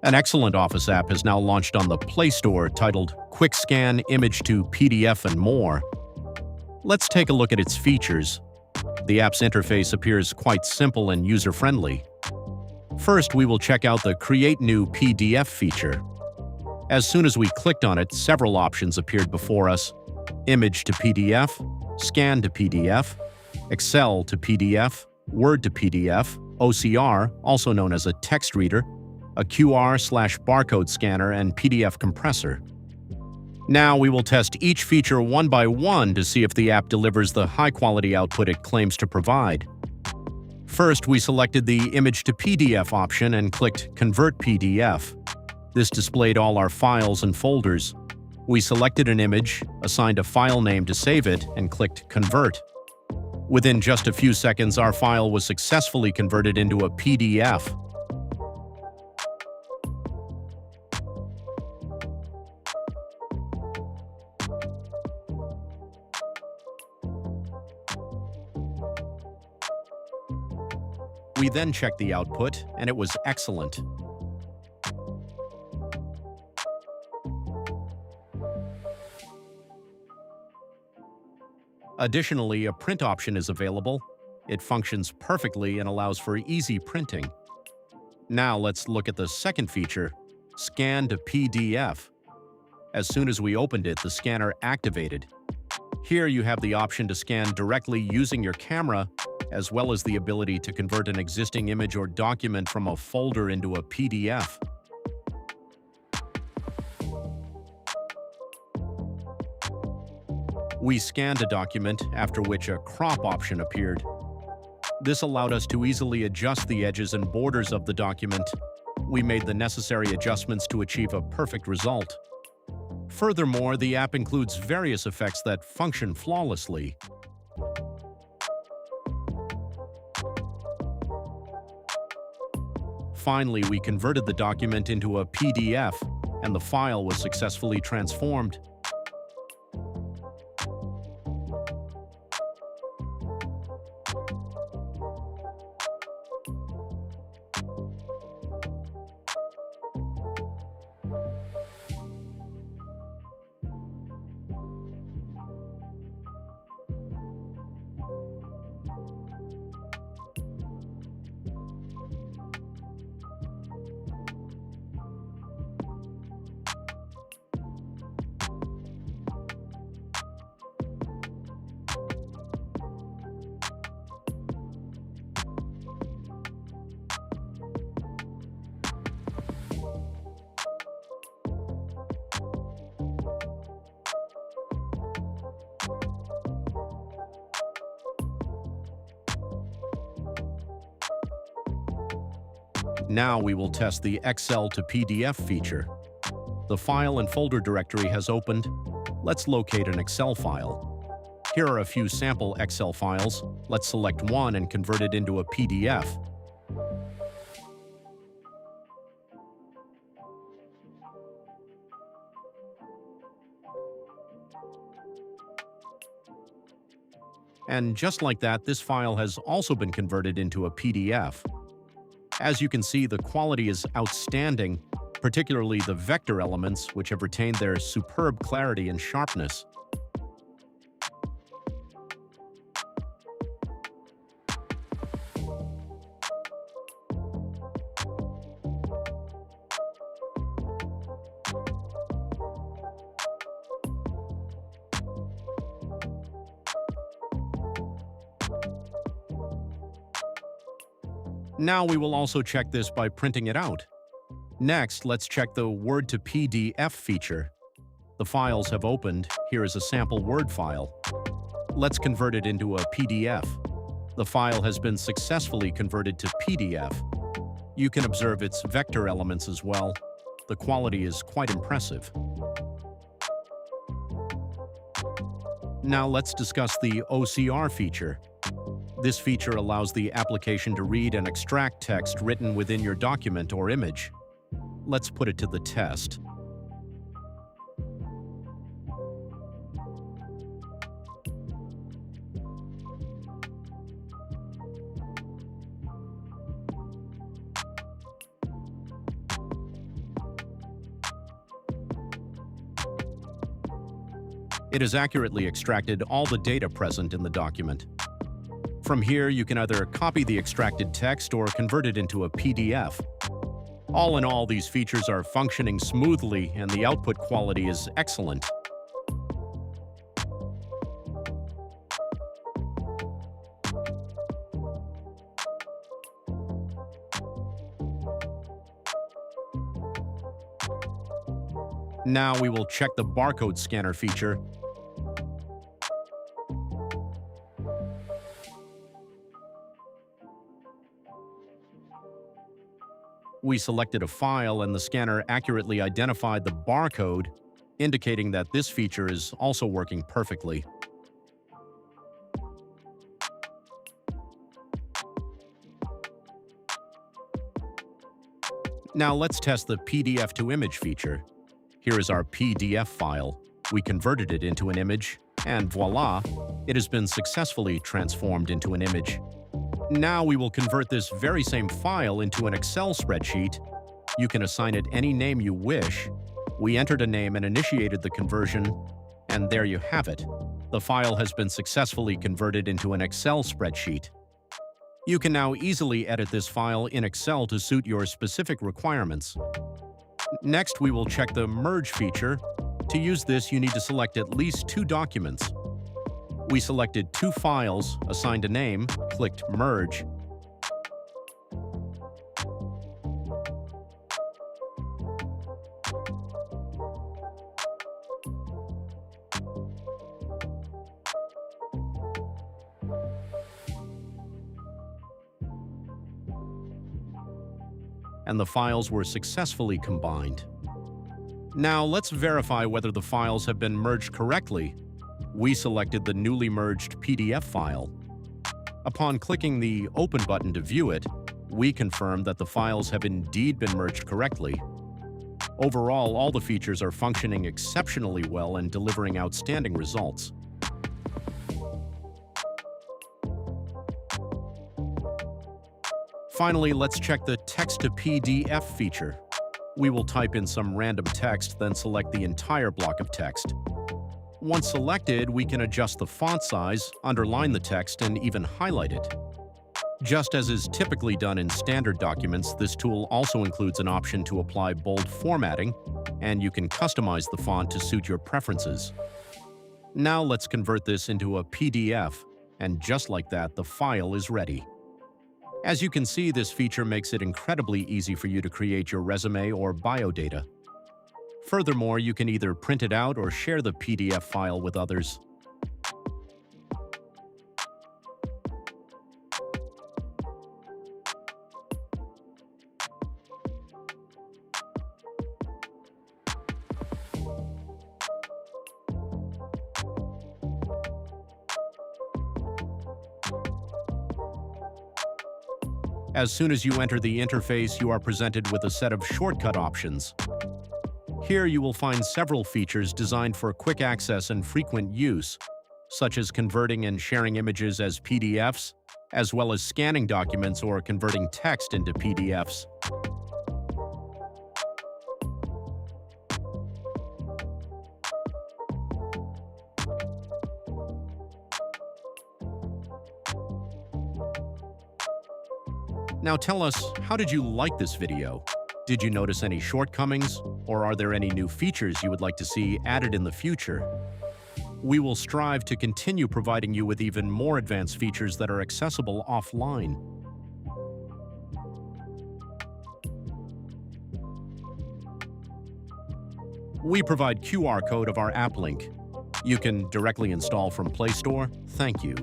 An excellent Office app has now launched on the Play Store titled Quick Scan Image to PDF and More. Let's take a look at its features. The app's interface appears quite simple and user-friendly. First, we will check out the Create New PDF feature. As soon as we clicked on it, several options appeared before us: Image to PDF, Scan to PDF, Excel to PDF, Word to PDF, OCR, also known as a text reader, a QR/barcode scanner, and PDF compressor. Now we will test each feature one by one to see if the app delivers the high-quality output it claims to provide. First, we selected the Image to PDF option and clicked Convert PDF. This displayed all our files and folders. We selected an image, assigned a file name to save it, and clicked Convert. Within just a few seconds, our file was successfully converted into a PDF. We then checked the output, and it was excellent. Additionally, a print option is available. It functions perfectly and allows for easy printing. Now let's look at the second feature, Scan to PDF. As soon as we opened it, the scanner activated. Here you have the option to scan directly using your camera, as well as the ability to convert an existing image or document from a folder into a PDF. We scanned a document, after which a crop option appeared. This allowed us to easily adjust the edges and borders of the document. We made the necessary adjustments to achieve a perfect result. Furthermore, the app includes various effects that function flawlessly. Finally, we converted the document into a PDF, and the file was successfully transformed. Now we will test the Excel to PDF feature. The file and folder directory has opened. Let's locate an Excel file. Here are a few sample Excel files. Let's select one and convert it into a PDF. And just like that, this file has also been converted into a PDF. As you can see, the quality is outstanding, particularly the vector elements, which have retained their superb clarity and sharpness. Now we will also check this by printing it out. Next, let's check the Word to PDF feature. The files have opened. Here is a sample Word file. Let's convert it into a PDF. The file has been successfully converted to PDF. You can observe its vector elements as well. The quality is quite impressive. Now let's discuss the OCR feature. This feature allows the application to read and extract text written within your document or image. Let's put it to the test. It has accurately extracted all the data present in the document. From here, you can either copy the extracted text or convert it into a PDF. All in all, these features are functioning smoothly and the output quality is excellent. Now we will check the barcode scanner feature. We selected a file and the scanner accurately identified the barcode, indicating that this feature is also working perfectly. Now let's test the PDF to image feature. Here is our PDF file. We converted it into an image, and voila, it has been successfully transformed into an image. Now we will convert this very same file into an Excel spreadsheet. You can assign it any name you wish. We entered a name and initiated the conversion, and there you have it. The file has been successfully converted into an Excel spreadsheet. You can now easily edit this file in Excel to suit your specific requirements. Next, we will check the Merge feature. To use this, you need to select at least 2 documents. We selected 2 files, assigned a name, clicked Merge. And the files were successfully combined. Now let's verify whether the files have been merged correctly. We selected the newly merged PDF file. Upon clicking the Open button to view it, we confirm that the files have indeed been merged correctly. Overall, all the features are functioning exceptionally well and delivering outstanding results. Finally, let's check the Text-to-PDF feature. We will type in some random text, then select the entire block of text. Once selected, we can adjust the font size, underline the text, and even highlight it. Just as is typically done in standard documents, this tool also includes an option to apply bold formatting, and you can customize the font to suit your preferences. Now let's convert this into a PDF, and just like that, the file is ready. As you can see, this feature makes it incredibly easy for you to create your resume or bio data. Furthermore, you can either print it out or share the PDF file with others. As soon as you enter the interface, you are presented with a set of shortcut options. Here you will find several features designed for quick access and frequent use, such as converting and sharing images as PDFs, as well as scanning documents or converting text into PDFs. Now tell us, how did you like this video? Did you notice any shortcomings, or are there any new features you would like to see added in the future? We will strive to continue providing you with even more advanced features that are accessible offline. We provide QR code of our app link. You can directly install from Play Store. Thank you.